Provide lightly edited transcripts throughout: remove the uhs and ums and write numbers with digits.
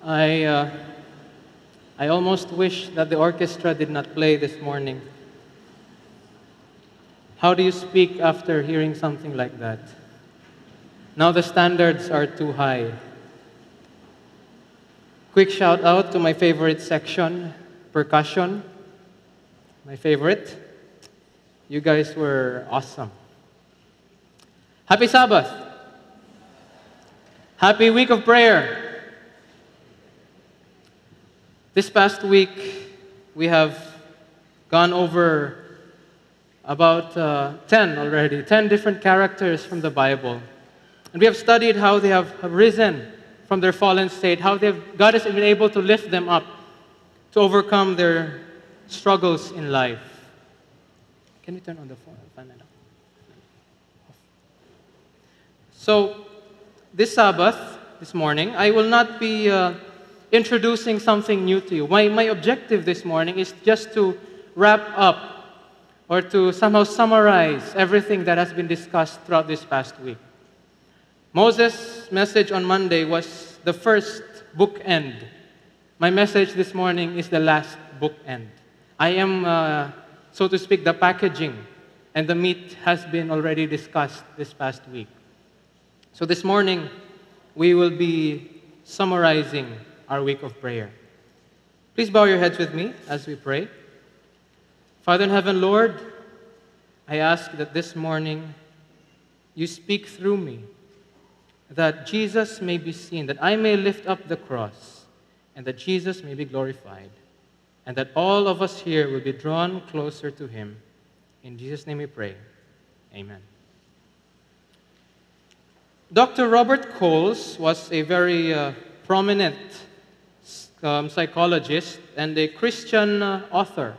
I, uh, I almost wish that the orchestra did not play this morning. How do you speak after hearing something like that? Now the standards are too high. Quick shout out to my favorite section, percussion. My favorite. You guys were awesome. Happy Sabbath. Happy week of prayer. This past week, we have gone over about 10 different characters from the Bible. And we have studied how they have risen from their fallen state, how God has been able to lift them up to overcome their struggles in life. Can you turn on the phone? So, this Sabbath, this morning, I will not be introducing something new to you. My objective this morning is just to wrap up or to somehow summarize everything that has been discussed throughout this past week. Moses' message on Monday was the first bookend. My message this morning is the last bookend. I am, so to speak, the packaging, and the meat has been already discussed this past week. So this morning, we will be summarizing our week of prayer. Please bow your heads with me as we pray. Father in heaven, Lord, I ask that this morning you speak through me, that Jesus may be seen, that I may lift up the cross, and that Jesus may be glorified, and that all of us here will be drawn closer to him. In Jesus' name we pray. Amen. Dr. Robert Coles was a very prominent psychologist and a Christian author.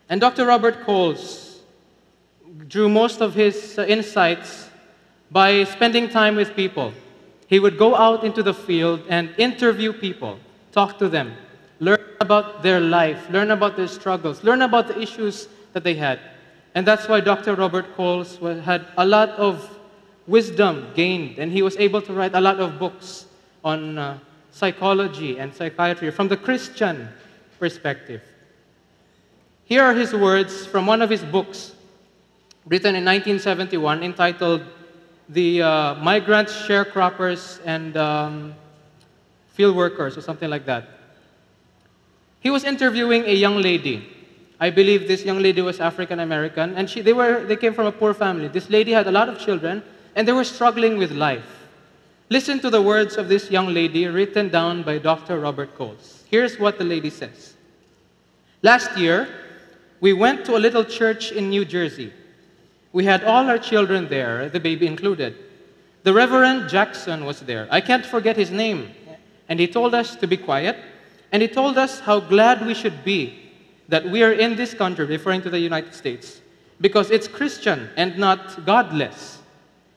And Dr. Robert Coles drew most of his insights by spending time with people. He would go out into the field and interview people, talk to them, learn about their life, learn about their struggles, learn about the issues that they had. And that's why Dr. Robert Coles had a lot of wisdom gained, and he was able to write a lot of books on psychology and psychiatry from the Christian perspective. Here are his words from one of his books, written in 1971, entitled The Migrants, Sharecroppers, and Field Workers, or something like that. He was interviewing a young lady. I believe this young lady was African American, and they came from a poor family. This lady had a lot of children, and they were struggling with life. Listen to the words of this young lady written down by Dr. Robert Coles. Here's what the lady says. Last year, we went to a little church in New Jersey. We had all our children there, the baby included. The Reverend Jackson was there. I can't forget his name. And he told us to be quiet, and he told us how glad we should be that we are in this country, referring to the United States, because it's Christian and not godless.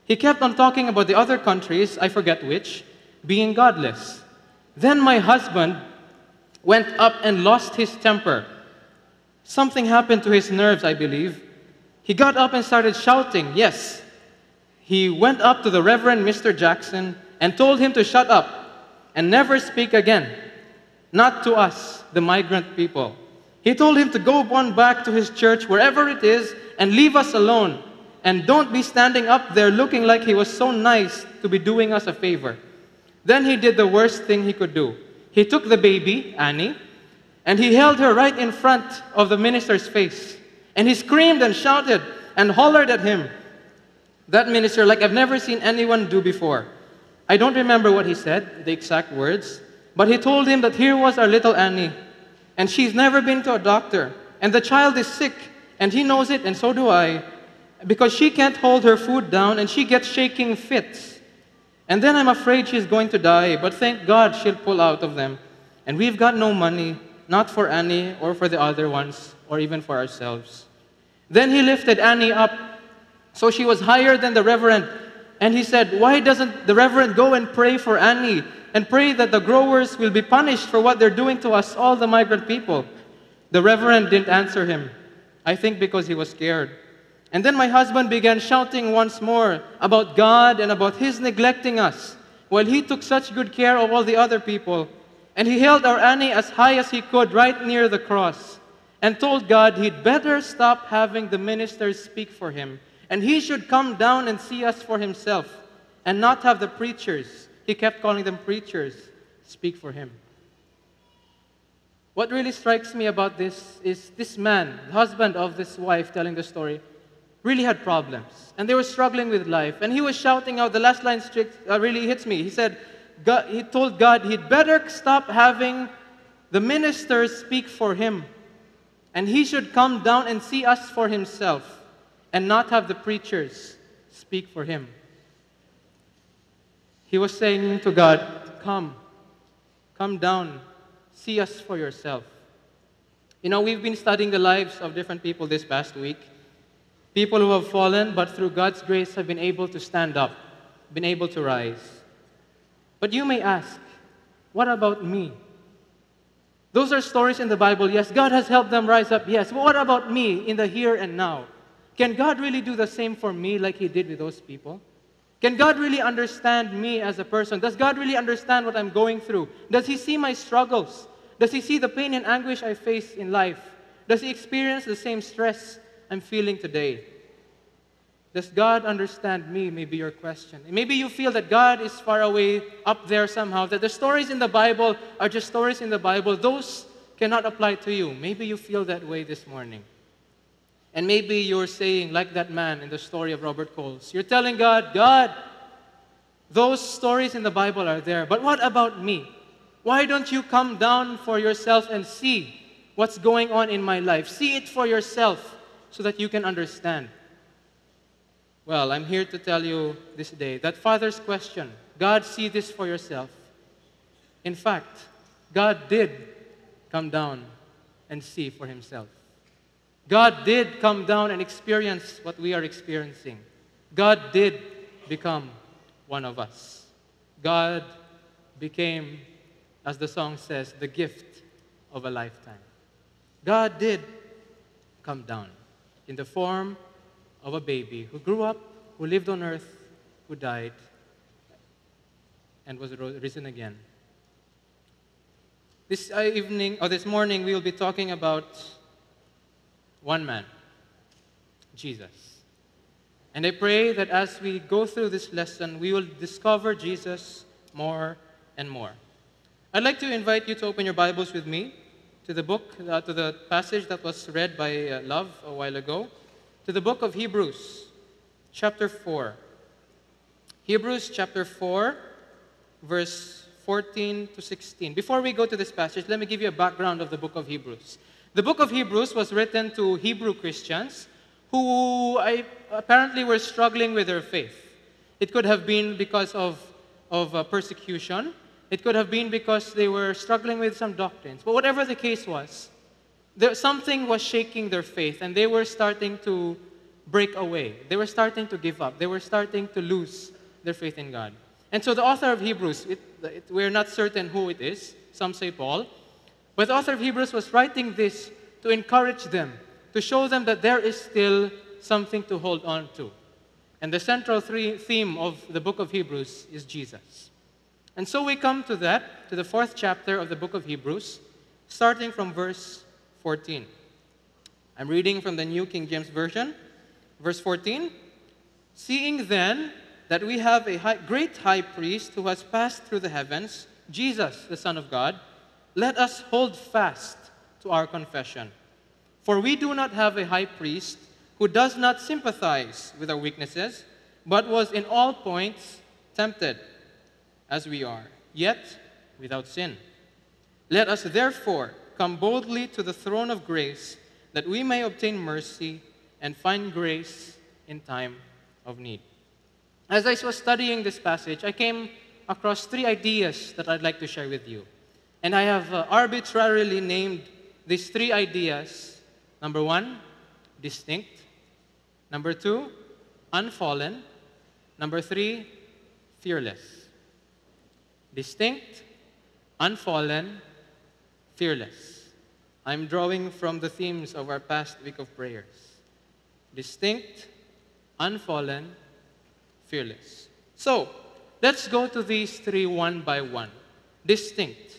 He kept on talking about the other countries, I forget which, being godless. Then my husband went up and lost his temper. Something happened to his nerves, I believe. He got up and started shouting, yes. He went up to the Reverend Mr. Jackson and told him to shut up and never speak again. Not to us, the migrant people. He told him to go on back to his church, wherever it is, and leave us alone. And don't be standing up there looking like he was so nice to be doing us a favor. Then he did the worst thing he could do. He took the baby, Annie, and he held her right in front of the minister's face. And he screamed and shouted and hollered at him. That minister, like I've never seen anyone do before. I don't remember what he said, the exact words, but he told him that here was our little Annie, and she's never been to a doctor, and the child is sick, and he knows it, and so do I, because she can't hold her food down, and she gets shaking fits. And then I'm afraid she's going to die, but thank God she'll pull out of them. And we've got no money, not for Annie or for the other ones, or even for ourselves. Then he lifted Annie up, so she was higher than the Reverend, and he said, why doesn't the Reverend go and pray for Annie, and pray that the growers will be punished for what they're doing to us, all the migrant people? The Reverend didn't answer him, I think because he was scared. And then my husband began shouting once more about God and about his neglecting us. while he took such good care of all the other people. And he held our Annie as high as he could right near the cross and told God he'd better stop having the ministers speak for him, and he should come down and see us for himself and not have the preachers, he kept calling them preachers, speak for him. What really strikes me about this is this man, the husband of this wife telling the story, really had problems. And they were struggling with life. And he was shouting out, the last line really hits me. He said, he told God he'd better stop having the ministers speak for him, and he should come down and see us for himself and not have the preachers speak for him. He was saying to God, come down, see us for yourself. You know, we've been studying the lives of different people this past week. People who have fallen, but through God's grace have been able to stand up, been able to rise. But you may ask, what about me? Those are stories in the Bible. Yes, God has helped them rise up. Yes, but what about me in the here and now? Can God really do the same for me like He did with those people? Can God really understand me as a person? Does God really understand what I'm going through? Does He see my struggles? Does He see the pain and anguish I face in life? Does He experience the same stress I'm feeling today? Does God understand me? May be your question. Maybe you feel that God is far away up there somehow, that the stories in the Bible are just stories in the Bible. Those cannot apply to you. Maybe you feel that way this morning. And maybe you're saying, like that man in the story of Robert Coles, you're telling God, God, those stories in the Bible are there, but what about me? Why don't you come down for yourself and see what's going on in my life? See it for yourself so that you can understand. Well, I'm here to tell you this day that Father's question, God, see this for yourself. In fact, God did come down and see for Himself. God did come down and experience what we are experiencing. God did become one of us. God became, as the song says, the gift of a lifetime. God did come down in the form of a baby who grew up, who lived on earth, who died, and was risen again. This morning, we will be talking about one man, Jesus. And I pray that as we go through this lesson, we will discover Jesus more and more. I'd like to invite you to open your Bibles with me to the book, to the passage that was read by Love a while ago, to the book of Hebrews, chapter 4. Hebrews chapter 4, verse 14 to 16. Before we go to this passage, let me give you a background of the book of Hebrews. The book of Hebrews was written to Hebrew Christians who apparently were struggling with their faith. It could have been because of persecution. It could have been because they were struggling with some doctrines. But whatever the case was, something was shaking their faith, and they were starting to break away. They were starting to give up. They were starting to lose their faith in God. And so the author of Hebrews, we're not certain who it is. Some say Paul. But the author of Hebrews was writing this to encourage them, to show them that there is still something to hold on to. And the central theme of the book of Hebrews is Jesus. And so we come to the 4th chapter of the book of Hebrews, starting from verse 14. I'm reading from the New King James Version. Verse 14, seeing then that we have a great high priest who has passed through the heavens, Jesus, the Son of God, let us hold fast to our confession. For we do not have a high priest who does not sympathize with our weaknesses, but was in all points tempted as we are, yet without sin. Let us therefore come boldly to the throne of grace, that we may obtain mercy and find grace in time of need. As I was studying this passage, I came across 3 ideas that I'd like to share with you. And I have arbitrarily named these 3 ideas. Number 1, distinct. Number 2, unfallen. Number 3, fearless. Distinct, unfallen, fearless. I'm drawing from the themes of our past week of prayers. Distinct, unfallen, fearless. So, let's go to these three one by one. Distinct.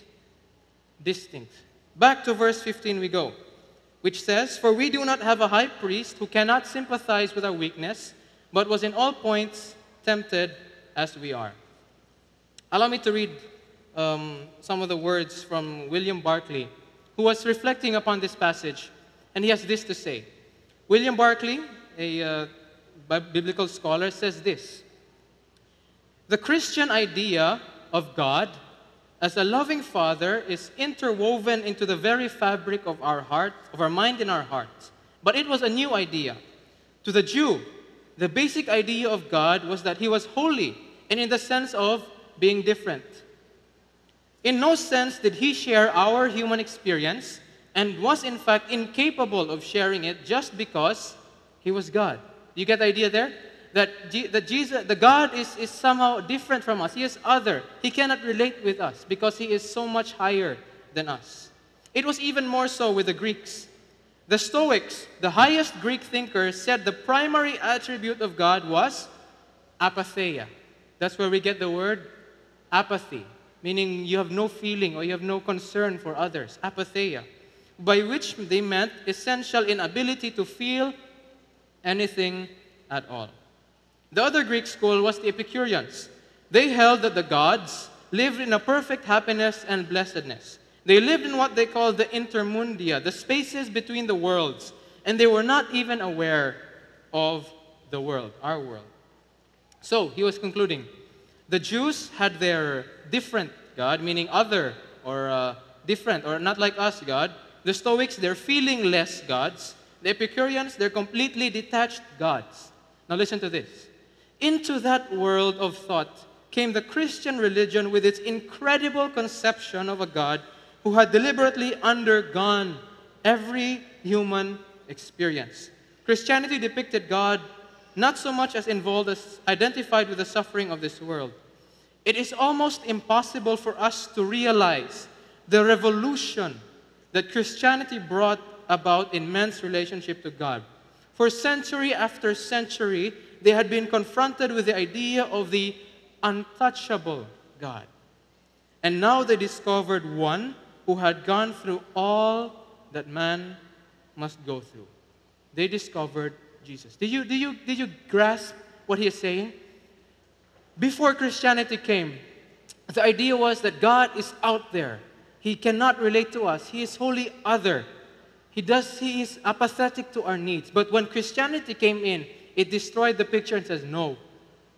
Distinct. Back to verse 15 we go, which says, "For we do not have a high priest who cannot sympathize with our weakness, but was in all points tempted as we are." Allow me to read some of the words from William Barclay, who was reflecting upon this passage, and he has this to say. William Barclay, a biblical scholar, says this: "The Christian idea of God as a loving Father is interwoven into the very fabric of our heart, of our mind and our hearts. But it was a new idea. To the Jew, the basic idea of God was that He was holy, and in the sense of being different. In no sense did He share our human experience, and was in fact incapable of sharing it just because He was God." You get the idea there? That the God is somehow different from us. He is other. He cannot relate with us because He is so much higher than us. It was even more so with the Greeks. The Stoics, the highest Greek thinkers, said the primary attribute of God was apatheia. That's where we get the word apathy, meaning you have no feeling or you have no concern for others. Apatheia, by which they meant essential inability to feel anything at all. The other Greek school was the Epicureans. They held that the gods lived in a perfect happiness and blessedness. They lived in what they called the intermundia, the spaces between the worlds, and they were not even aware of the world, our world. So, he was concluding, the Jews had their different God, meaning other or different or not like us God. The Stoics, they're feeling-less gods. The Epicureans, they're completely detached gods. Now listen to this. Into that world of thought came the Christian religion with its incredible conception of a God who had deliberately undergone every human experience. Christianity depicted God not so much as involved as identified with the suffering of this world. It is almost impossible for us to realize the revolution that Christianity brought about in man's relationship to God. For century after century, they had been confronted with the idea of the untouchable God. And now they discovered one who had gone through all that man must go through. They discovered Jesus. Did you grasp what he is saying? Before Christianity came, the idea was that God is out there. He cannot relate to us. He is wholly other. He is apathetic to our needs. But when Christianity came in, it destroyed the picture and says, no,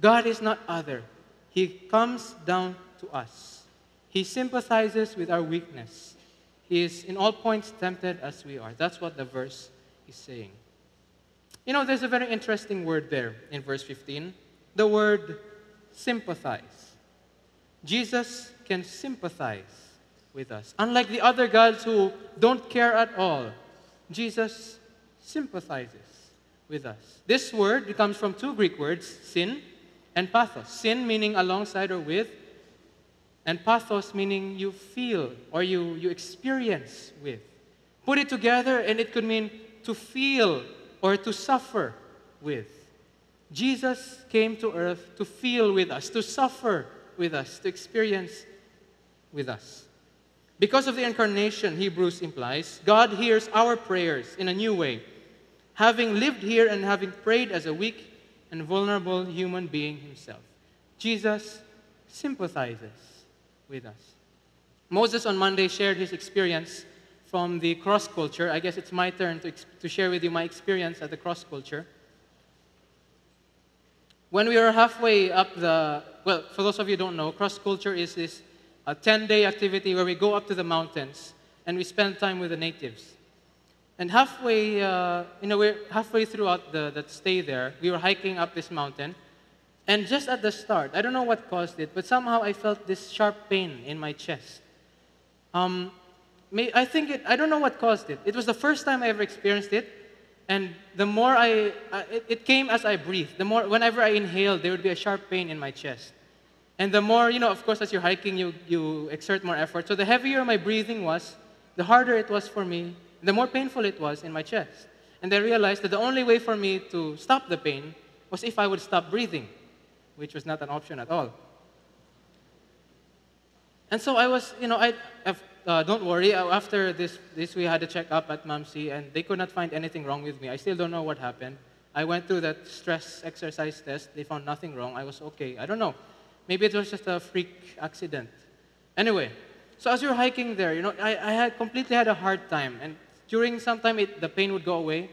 God is not other. He comes down to us. He sympathizes with our weakness. He is in all points tempted as we are. That's what the verse is saying. You know, there's a very interesting word there in verse 15. The word sympathize. Jesus can sympathize with us. Unlike the other gods who don't care at all, Jesus sympathizes with us. This word comes from two Greek words, sin and pathos. Sin meaning alongside or with, and pathos meaning you feel or you experience with. Put it together and it could mean to feel or to suffer with. Jesus came to earth to feel with us, to suffer with us, to experience with us. Because of the incarnation, Hebrews implies, God hears our prayers in a new way, having lived here and having prayed as a weak and vulnerable human being himself. Jesus sympathizes with us. Moses on Monday shared his experience from the cross culture. I guess it's my turn to share with you my experience at the cross culture. When we were halfway up well, for those of you who don't know, cross culture is this a 10-day activity where we go up to the mountains and we spend time with the natives. And halfway, we're halfway throughout that stay there, we were hiking up this mountain. And just at the start, I don't know what caused it, but somehow I felt this sharp pain in my chest. I don't know what caused it. It was the first time I ever experienced it. And the more it came as I breathed. Whenever I inhaled, there would be a sharp pain in my chest. And the more, of course, as you're hiking, you exert more effort. So the heavier my breathing was, the harder it was for me, the more painful it was in my chest. And I realized that the only way for me to stop the pain was if I would stop breathing, which was not an option at all. And so I was, don't worry. After this we had a checkup at MAMC, and they could not find anything wrong with me. I still don't know what happened. I went through that stress exercise test. They found nothing wrong. I was okay. I don't know. Maybe it was just a freak accident. Anyway, so as we were hiking there, I had completely had a hard time. And during some time, the pain would go away.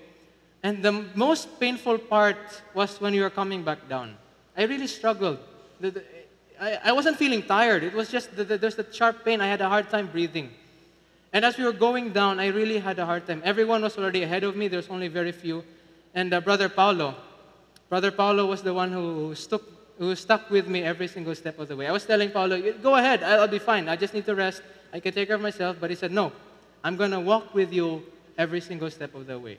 And the most painful part was when you were coming back down. I really struggled. I wasn't feeling tired. It was just there's that sharp pain. I had a hard time breathing. And as we were going down, I really had a hard time. Everyone was already ahead of me. There's only very few. And Brother Paulo was the one who stuck with me every single step of the way. I was telling Paulo, go ahead, I'll be fine. I just need to rest. I can take care of myself. But he said, no, I'm going to walk with you every single step of the way.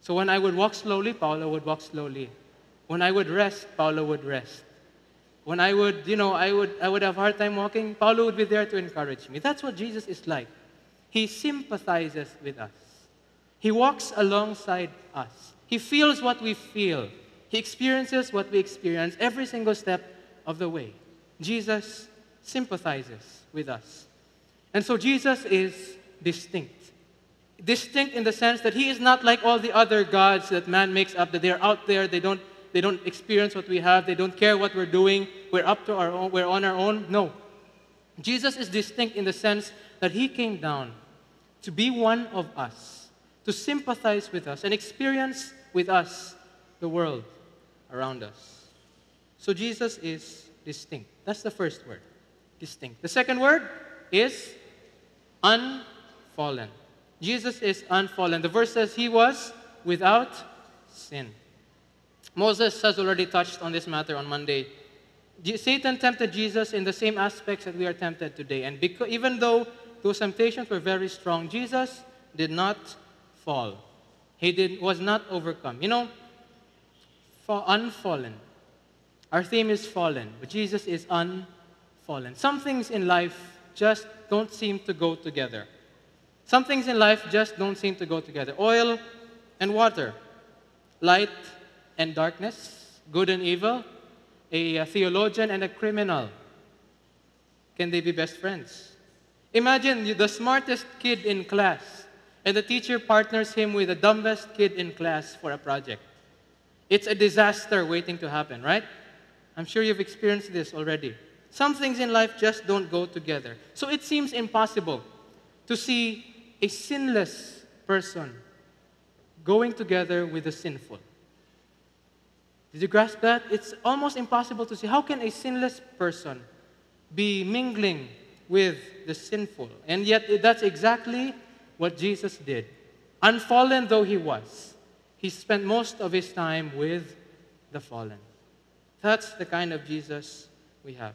So when I would walk slowly, Paulo would walk slowly. When I would rest, Paulo would rest. When I would have a hard time walking, Paulo would be there to encourage me. That's what Jesus is like. He sympathizes with us. He walks alongside us. He feels what we feel. He experiences what we experience every single step of the way. Jesus sympathizes with us. And so Jesus is distinct. Distinct in the sense that he is not like all the other gods that man makes up, that they're out there, they don't experience what we have, they don't care what we're doing, we're up to our own, we're on our own. No. Jesus is distinct in the sense that he came down to be one of us, to sympathize with us and experience with us the world around us. So Jesus is distinct. That's the first word, distinct. The second word is unfallen. Jesus is unfallen. The verse says he was without sin. Moses has already touched on this matter on Monday. Satan tempted Jesus in the same aspects that we are tempted today. And even though those temptations were very strong, Jesus did not fall. He was not overcome. Unfallen. Our theme is fallen, but Jesus is unfallen. Some things in life just don't seem to go together. Some things in life just don't seem to go together. Oil and water, light and darkness, good and evil, a theologian and a criminal. Can they be best friends? Imagine the smartest kid in class, and the teacher partners him with the dumbest kid in class for a project. It's a disaster waiting to happen, right? I'm sure you've experienced this already. Some things in life just don't go together. So it seems impossible to see a sinless person going together with the sinful. Did you grasp that? It's almost impossible to see. How can a sinless person be mingling with the sinful? And yet, that's exactly what Jesus did. Unfallen though he was, he spent most of his time with the fallen. That's the kind of Jesus we have.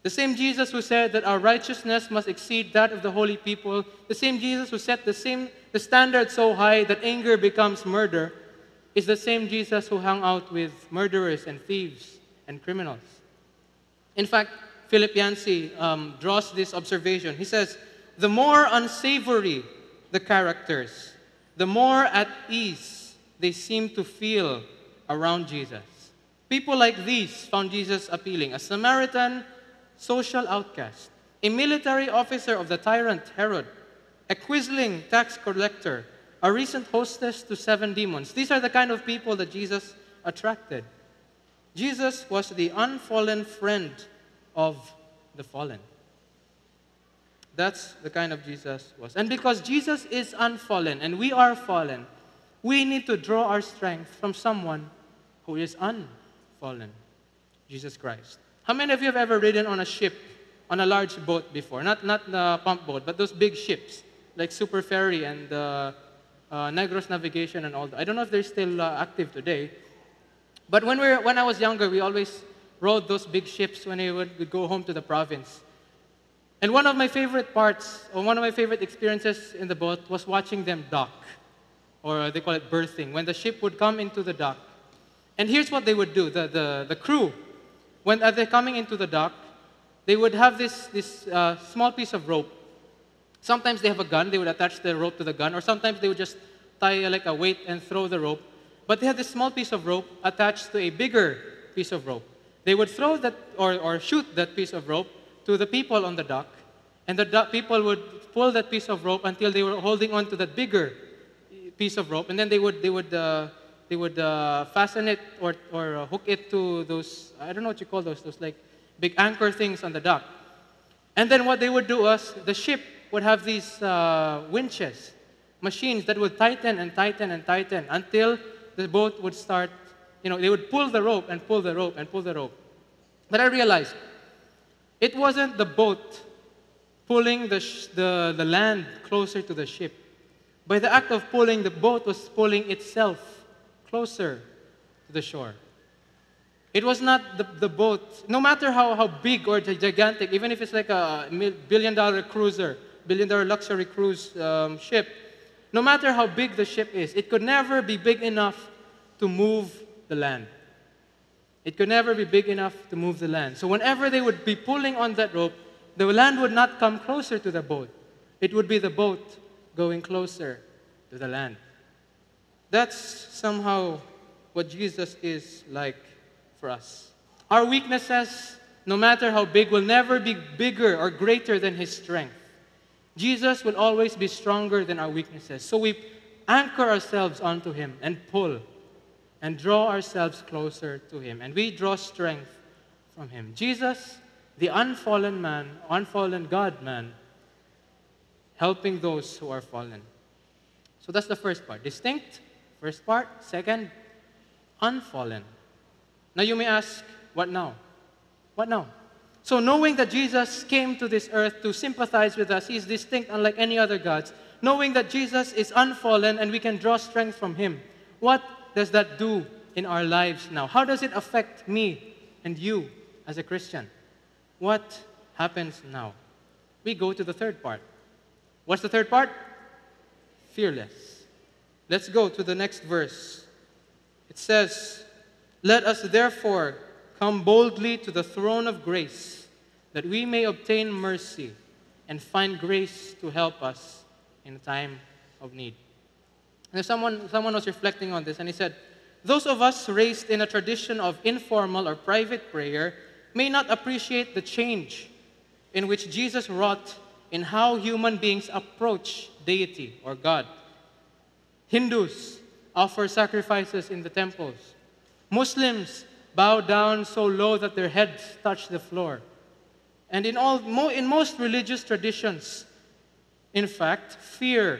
The same Jesus who said that our righteousness must exceed that of the holy people, the same Jesus who set the standard so high that anger becomes murder, is the same Jesus who hung out with murderers and thieves and criminals. In fact, Philip Yancey draws this observation. He says, the more unsavory the characters, the more at ease they seem to feel around Jesus. People like these found Jesus appealing. A Samaritan social outcast, a military officer of the tyrant Herod, a quisling tax collector, a recent hostess to 7 demons. These are the kind of people that Jesus attracted. Jesus was the unfallen friend of the fallen. That's the kind of Jesus was. And because Jesus is unfallen and we are fallen, we need to draw our strength from someone who is unfallen, Jesus Christ. How many of you have ever ridden on a ship, on a large boat before? Not the pump boat, but those big ships, like Super Ferry and Negros Navigation and all that. I don't know if they're still active today. But when I was younger, we always rode those big ships when we'd go home to the province. And one of my favorite parts, or one of my favorite experiences in the boat was watching them dock, or they call it berthing, when the ship would come into the dock. And here's what they would do, the crew. When they're coming into the dock, they would have this small piece of rope. Sometimes they have a gun, they would attach the rope to the gun, or sometimes they would just tie like a weight and throw the rope. But they had this small piece of rope attached to a bigger piece of rope. They would throw that or shoot that piece of rope to the people on the dock, and the people would pull that piece of rope until they were holding on to that bigger piece of rope, and then they would fasten it or hook it to those, I don't know what you call those like big anchor things on the dock. And then what they would do was the ship would have these winches, machines that would tighten and tighten and tighten until the boat would start, they would pull the rope and pull the rope and pull the rope. But I realized it wasn't the boat pulling the land closer to the ship. By the act of pulling, the boat was pulling itself closer to the shore. It was not the boat, no matter how big or gigantic, even if it's like a billion-dollar cruiser, billion-dollar luxury cruise ship, no matter how big the ship is, it could never be big enough to move the land. It could never be big enough to move the land. So whenever they would be pulling on that rope, the land would not come closer to the boat. It would be the boat going closer to the land. That's somehow what Jesus is like for us. Our weaknesses, no matter how big, will never be bigger or greater than His strength. Jesus will always be stronger than our weaknesses. So we anchor ourselves onto Him and pull and draw ourselves closer to Him. And we draw strength from Him. Jesus, the unfallen man, unfallen God-man, helping those who are fallen. So that's the first part. Distinct, first part. Second, unfallen. Now you may ask, what now? What now? So knowing that Jesus came to this earth to sympathize with us, He is distinct unlike any other gods. Knowing that Jesus is unfallen and we can draw strength from Him, what does that do in our lives now? How does it affect me and you as a Christian? What happens now? We go to the third part. What's the third part? Fearless. Let's go to the next verse. It says, "Let us therefore come boldly to the throne of grace, that we may obtain mercy and find grace to help us in a time of need." And someone was reflecting on this, and he said, those of us raised in a tradition of informal or private prayer may not appreciate the change in which Jesus wrought in how human beings approach deity or God. Hindus offer sacrifices in the temples. Muslims bow down so low that their heads touch the floor. And in most religious traditions, in fact, fear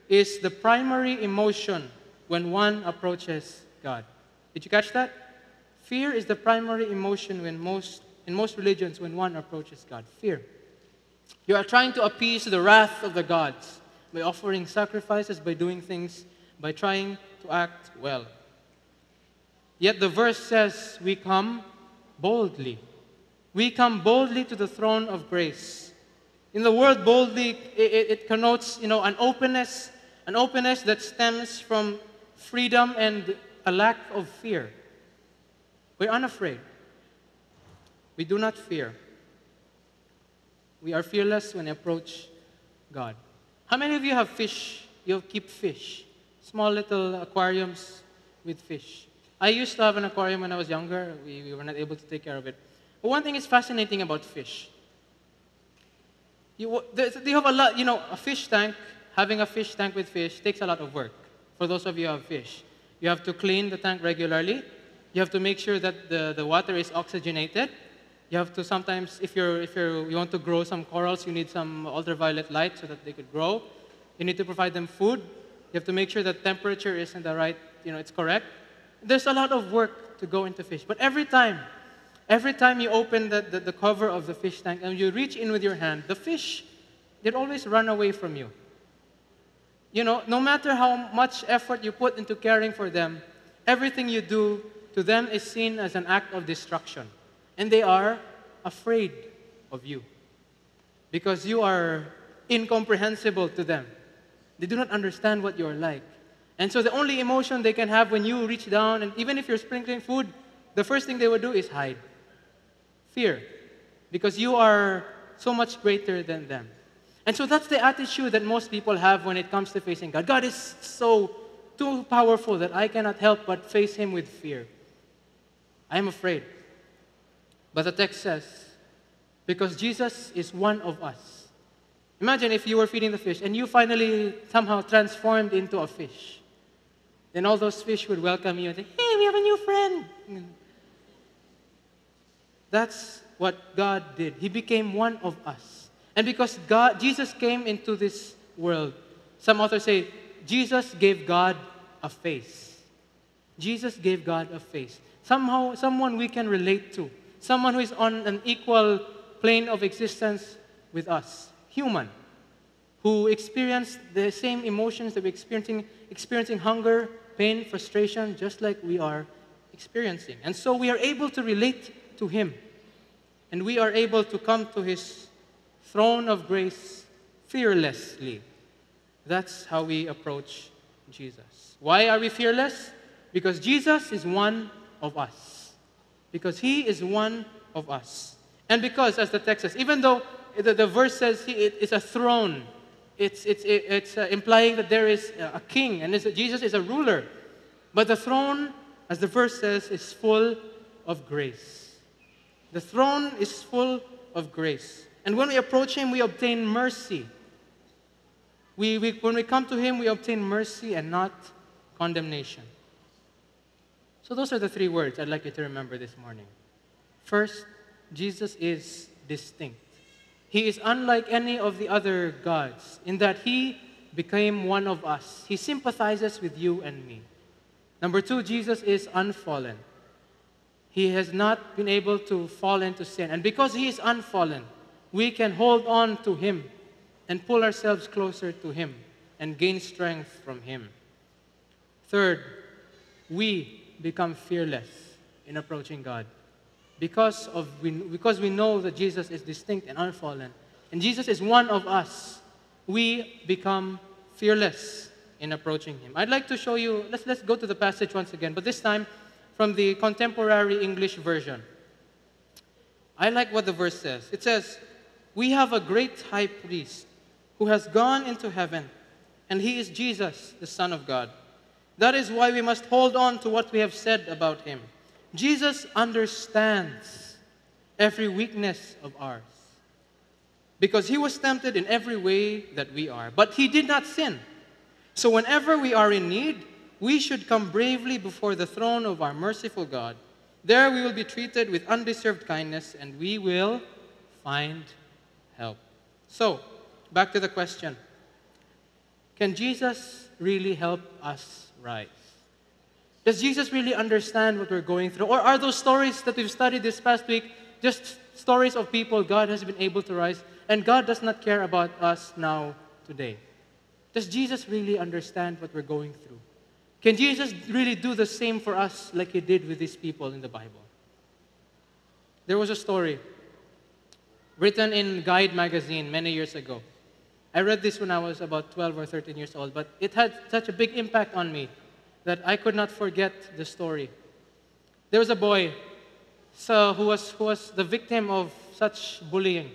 is the primary emotion when one approaches God. Did you catch that? Fear is the primary emotion in most religions when one approaches God. Fear. You are trying to appease the wrath of the gods by offering sacrifices, by doing things, by trying to act well. Yet the verse says we come boldly. We come boldly to the throne of grace. In the word boldly, it connotes, an openness that stems from freedom and a lack of fear. We're unafraid. We do not fear. We are fearless when we approach God. How many of you have fish? You keep fish. Small little aquariums with fish. I used to have an aquarium when I was younger. We were not able to take care of it. But one thing is fascinating about fish. They have a lot, a fish tank. Having a fish tank with fish takes a lot of work. For those of you who have fish, you have to clean the tank regularly. You have to make sure that the water is oxygenated. You have to sometimes, if you want to grow some corals, you need some ultraviolet light so that they could grow. You need to provide them food. You have to make sure that temperature is in the right, it's correct. There's a lot of work to go into fish. But every time you open the cover of the fish tank and you reach in with your hand, the fish, they'd always run away from you. No matter how much effort you put into caring for them, everything you do to them is seen as an act of destruction. And they are afraid of you because you are incomprehensible to them. They do not understand what you are like. And so the only emotion they can have when you reach down, and even if you're sprinkling food, the first thing they would do is hide. Fear. Because you are so much greater than them. And so that's the attitude that most people have when it comes to facing God. God is so too powerful that I cannot help but face Him with fear. I am afraid. But the text says, because Jesus is one of us. Imagine if you were feeding the fish and you finally somehow transformed into a fish. Then all those fish would welcome you and say, hey, we have a new friend. That's what God did. He became one of us. And because Jesus came into this world, some authors say, Jesus gave God a face. Jesus gave God a face. Somehow, someone we can relate to. Someone who is on an equal plane of existence with us. Human. Who experienced the same emotions that we're experiencing hunger, pain, frustration, just like we are experiencing. And so we are able to relate to Him. And we are able to come to His throne of grace fearlessly. That's how we approach Jesus. Why are we fearless? Because Jesus is one of us. Because He is one of us. And because, as the text says, even though the verse says it's a throne, it's implying that there is a king, and Jesus is a ruler. But the throne, as the verse says, is full of grace. The throne is full of grace. And when we approach Him, we obtain mercy. When we come to Him, we obtain mercy and not condemnation. So those are the three words I'd like you to remember this morning. First, Jesus is distinct. He is unlike any of the other gods in that He became one of us. He sympathizes with you and me. Number two, Jesus is unfallen. He has not been able to fall into sin. And because He is unfallen, we can hold on to Him and pull ourselves closer to Him and gain strength from Him. Third, we become fearless in approaching God. Because we know that Jesus is distinct and unfallen, and Jesus is one of us, we become fearless in approaching Him. I'd like to show you, let's go to the passage once again, but this time from the contemporary English version. I like what the verse says. It says, we have a great high priest who has gone into heaven, and He is Jesus, the Son of God. That is why we must hold on to what we have said about Him. Jesus understands every weakness of ours because He was tempted in every way that we are, but He did not sin. So whenever we are in need, we should come bravely before the throne of our merciful God. There we will be treated with undeserved kindness, and we will find help. So, back to the question. Can Jesus really help us rise? Does Jesus really understand what we're going through? Or are those stories that we've studied this past week just stories of people God has been able to rise, and God does not care about us now, today? Does Jesus really understand what we're going through? Can Jesus really do the same for us like He did with these people in the Bible? There was a story written in Guide magazine many years ago. I read this when I was about 12 or 13 years old, but it had such a big impact on me that I could not forget the story. There was a boy who was the victim of such bullying.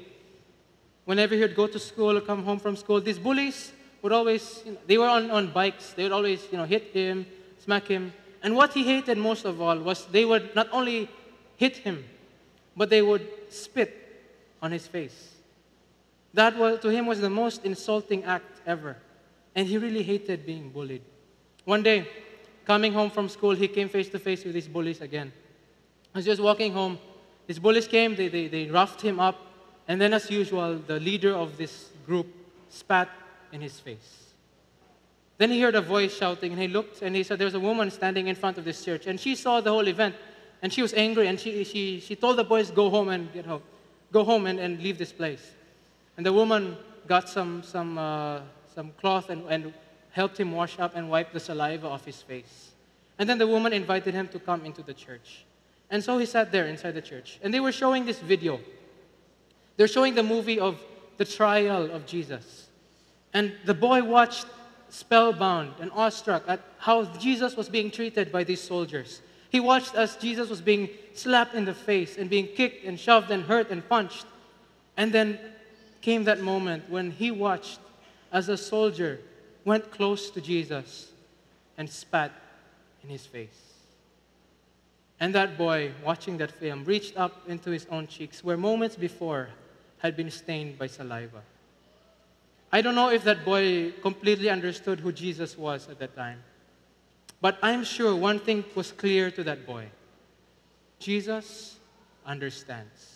Whenever he would go to school or come home from school, these bullies would always, they were on bikes, they would always hit him, smack him. And what he hated most of all was they would not only hit him, but they would spit on his face. That to him was the most insulting act ever. And he really hated being bullied. One day, coming home from school, he came face to face with these bullies again. As he was walking home, these bullies came, they roughed him up, and then as usual, the leader of this group spat in his face. Then he heard a voice shouting, and he looked, and he said there was a woman standing in front of this church, and she saw the whole event, and she was angry, and she told the boys, go home and leave this place. And the woman got some cloth and helped him wash up and wipe the saliva off his face. And then the woman invited him to come into the church. And so he sat there inside the church. And they were showing this video. They're showing the movie of the trial of Jesus. And the boy watched spellbound and awestruck at how Jesus was being treated by these soldiers. He watched as Jesus was being slapped in the face and being kicked and shoved and hurt and punched. And then came that moment when he watched as a soldier went close to Jesus and spat in his face. And that boy, watching that film, reached up into his own cheeks, where moments before had been stained by saliva. I don't know if that boy completely understood who Jesus was at that time, but I'm sure one thing was clear to that boy. Jesus understands.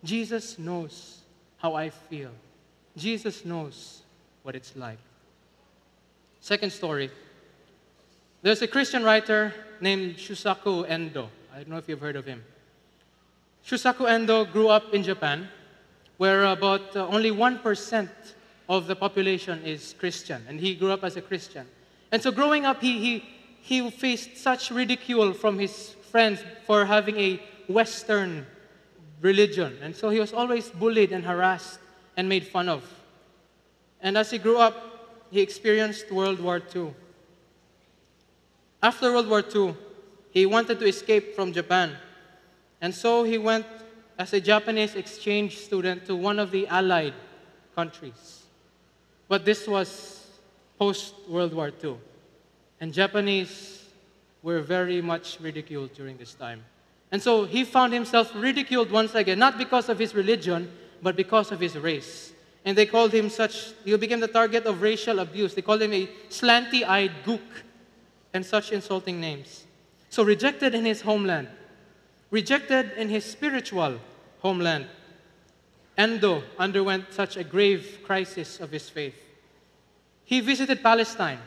Jesus knows how I feel. Jesus knows what it's like. Second story. There's a Christian writer named Shusaku Endo. I don't know if you've heard of him. Shusaku Endo grew up in Japan, where about only 1% of the population is Christian, and he grew up as a Christian. And so growing up, he faced such ridicule from his friends for having a Western religion. And so he was always bullied and harassed and made fun of. And as he grew up, he experienced World War II. After World War II, he wanted to escape from Japan. And so he went as a Japanese exchange student to one of the Allied countries. But this was post-World War II. And Japanese were very much ridiculed during this time. And so he found himself ridiculed once again, not because of his religion, but because of his race. And they called him he became the target of racial abuse. They called him a slanty-eyed gook and such insulting names. So rejected in his homeland, rejected in his spiritual homeland, Endo underwent such a grave crisis of his faith. He visited Palestine,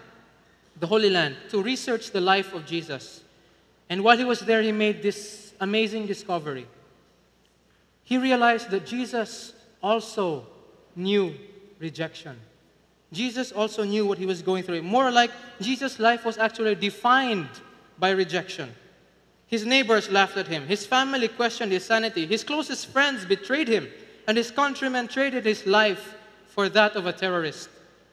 the Holy Land, to research the life of Jesus. And while he was there, he made this amazing discovery. He realized that Jesus also knew rejection. Jesus also knew what he was going through. More like Jesus' life was actually defined by rejection. His neighbors laughed at him. His family questioned his sanity. His closest friends betrayed him. And his countrymen traded his life for that of a terrorist.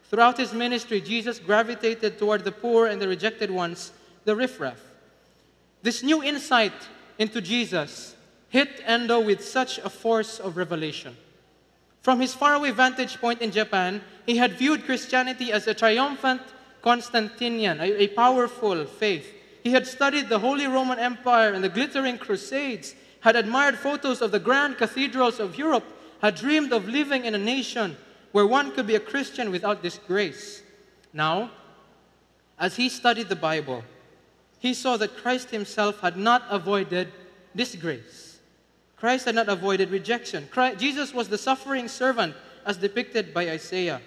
Throughout his ministry, Jesus gravitated toward the poor and the rejected ones, the riffraff. This new insight into Jesus hit Endo with such a force of revelation. From his faraway vantage point in Japan, he had viewed Christianity as a triumphant Constantinian, a powerful faith. He had studied the Holy Roman Empire and the glittering crusades, had admired photos of the grand cathedrals of Europe, had dreamed of living in a nation where one could be a Christian without disgrace. Now, as he studied the Bible, he saw that Christ himself had not avoided disgrace. Christ had not avoided rejection. Jesus was the suffering servant as depicted by Isaiah.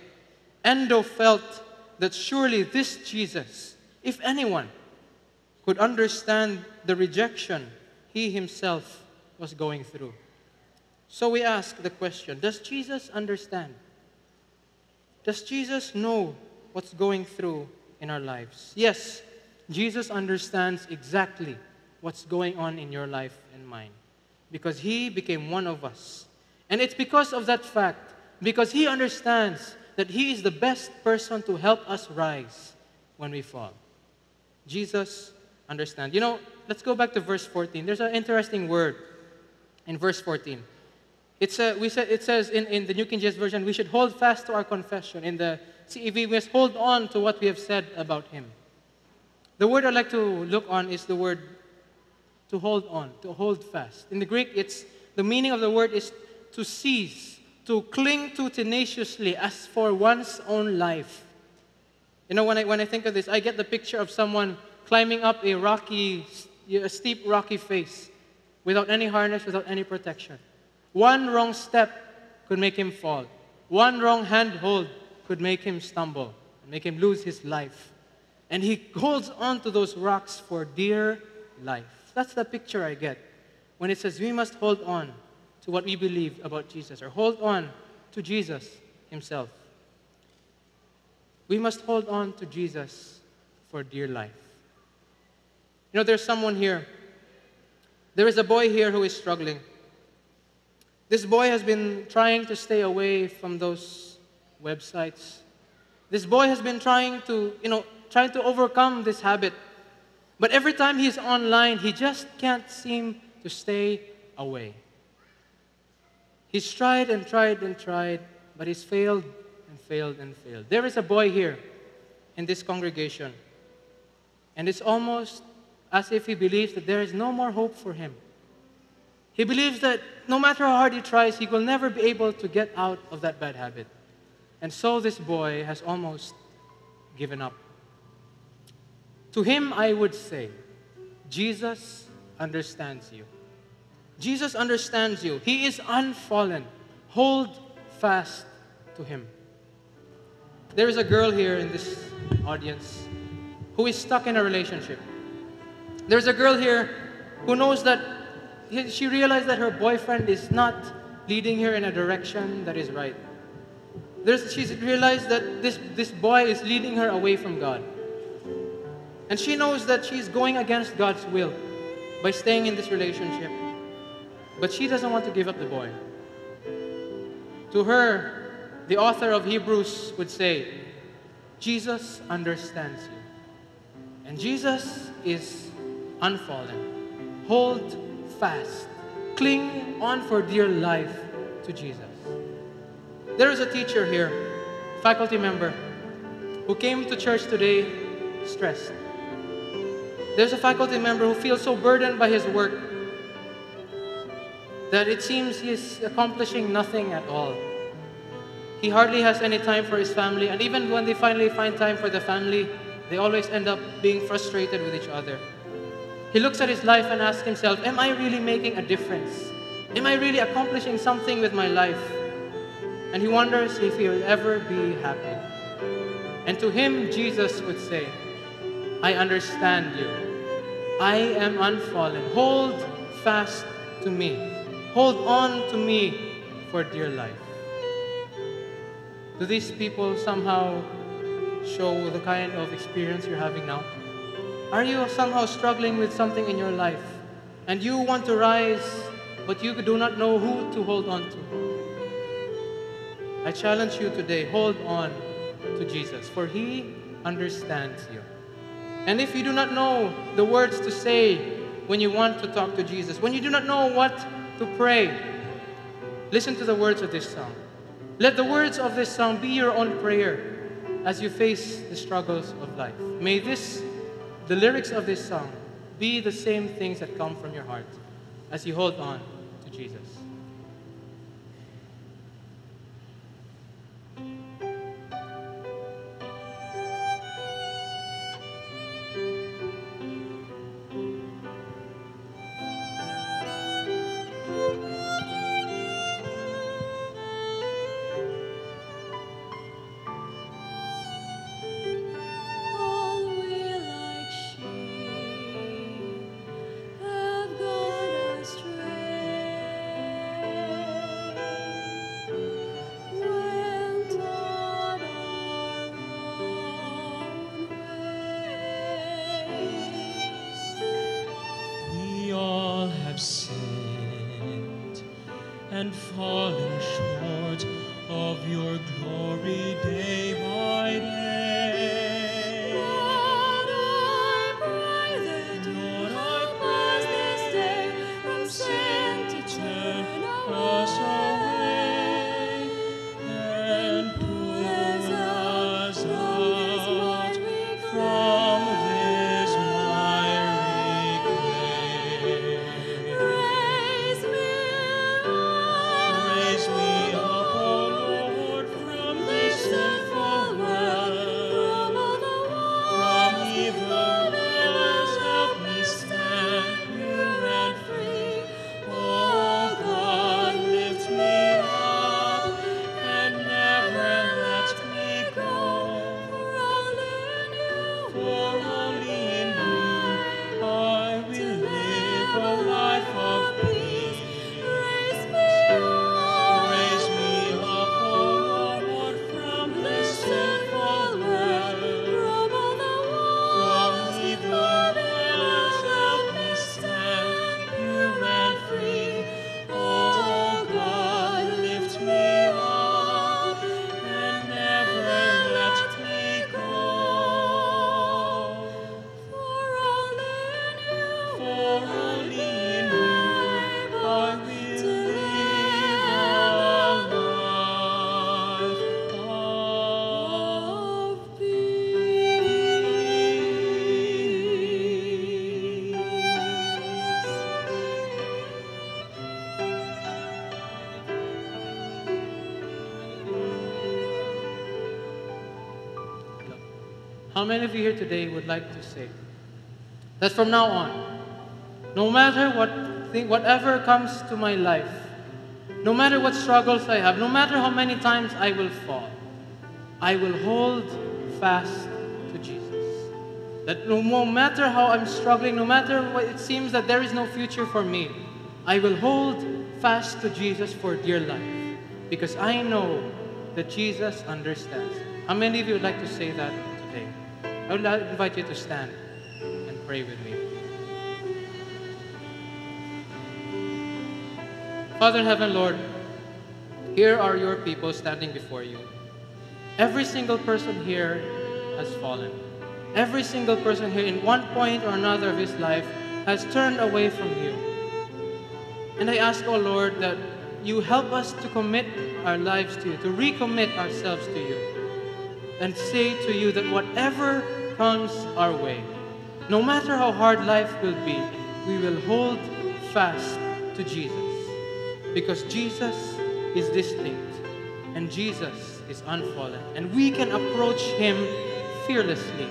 Endo felt that surely this Jesus, if anyone, could understand the rejection he himself was going through. So we ask the question, does Jesus understand? Does Jesus know what's going through in our lives? Yes, Jesus understands exactly what's going on in your life and mine, because he became one of us. And it's because of that fact, because he understands that he is the best person to help us rise when we fall. Jesus understands. You know, let's go back to verse 14. There's an interesting word in verse 14. It says in the New King James Version, we should hold fast to our confession. In the CEV, we must hold on to what we have said about him. The word I'd like to look on is the word to hold on, to hold fast. In the Greek, the meaning of the word is to seize, to cling to tenaciously as for one's own life. You know, when I think of this, I get the picture of someone climbing up a steep rocky face without any harness, without any protection. One wrong step could make him fall. One wrong handhold could make him stumble, make him lose his life. And he holds on to those rocks for dear life. That's the picture I get when it says we must hold on to what we believe about Jesus, or hold on to Jesus himself. We must hold on to Jesus for dear life. You know, there's someone here. There is a boy here who is struggling. This boy has been trying to stay away from those websites. This boy has been trying to overcome this habit. But every time he's online, he just can't seem to stay away. He's tried and tried and tried, but he's failed and failed and failed. There is a boy here in this congregation, and it's almost as if he believes that there is no more hope for him. He believes that no matter how hard he tries, he will never be able to get out of that bad habit. And so this boy has almost given up. To him, I would say, Jesus understands you. Jesus understands you. He is unfallen. Hold fast to him. There is a girl here in this audience who is stuck in a relationship. There's a girl here who knows that she realized that her boyfriend is not leading her in a direction that is right. She's realized that this boy is leading her away from God. And she knows that she's going against God's will by staying in this relationship. But she doesn't want to give up the boy. To her, the author of Hebrews would say, Jesus understands you. And Jesus is unfallen. Hold fast. Cling on for dear life to Jesus. There is a teacher here, faculty member, who came to church today stressed. There's a faculty member who feels so burdened by his work that it seems he is accomplishing nothing at all. He hardly has any time for his family, and even when they finally find time for the family, they always end up being frustrated with each other. He looks at his life and asks himself, am I really making a difference? Am I really accomplishing something with my life? And he wonders if he will ever be happy. And to him, Jesus would say, I understand you. I am unfallen. Hold fast to me. Hold on to me for dear life. Do these people somehow show the kind of experience you're having now? Are you somehow struggling with something in your life and you want to rise, but you do not know who to hold on to? I challenge you today, hold on to Jesus, for He understands you. And if you do not know the words to say when you want to talk to Jesus, when you do not know what to pray, listen to the words of this song. Let the words of this song be your own prayer as you face the struggles of life. May the lyrics of this song be the same things that come from your heart as you hold on to Jesus. And fallen short of your glory day by day. Lord, I pray that you help us this day from sin to turn us away and pull us out from this miry clay. Raise me Raise me up, O Lord, from this sinful How many of you here today would like to say that from now on, no matter whatever comes to my life, no matter what struggles I have, no matter how many times I will fall, I will hold fast to Jesus. That no matter how I'm struggling, no matter what it seems that there is no future for me, I will hold fast to Jesus for dear life, because I know that Jesus understands. How many of you would like to say that today? I would invite you to stand and pray with me. Father in heaven, Lord, here are your people standing before you. Every single person here has fallen. Every single person here in one point or another of his life has turned away from you. And I ask, oh Lord, that you help us to commit our lives to you, to recommit ourselves to you, and say to you that whatever comes our way, no matter how hard life will be, we will hold fast to Jesus. Because Jesus is distinct, and Jesus is unfallen. And we can approach him fearlessly,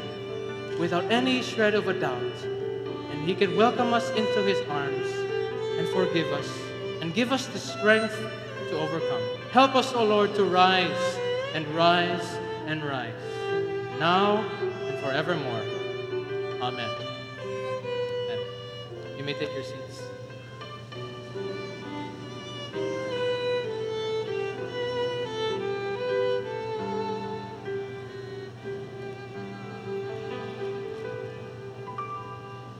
without any shred of a doubt. And he can welcome us into his arms and forgive us and give us the strength to overcome. Help us, O Lord, to rise and rise and rise, now and forevermore. Amen. Amen. You may take your seats.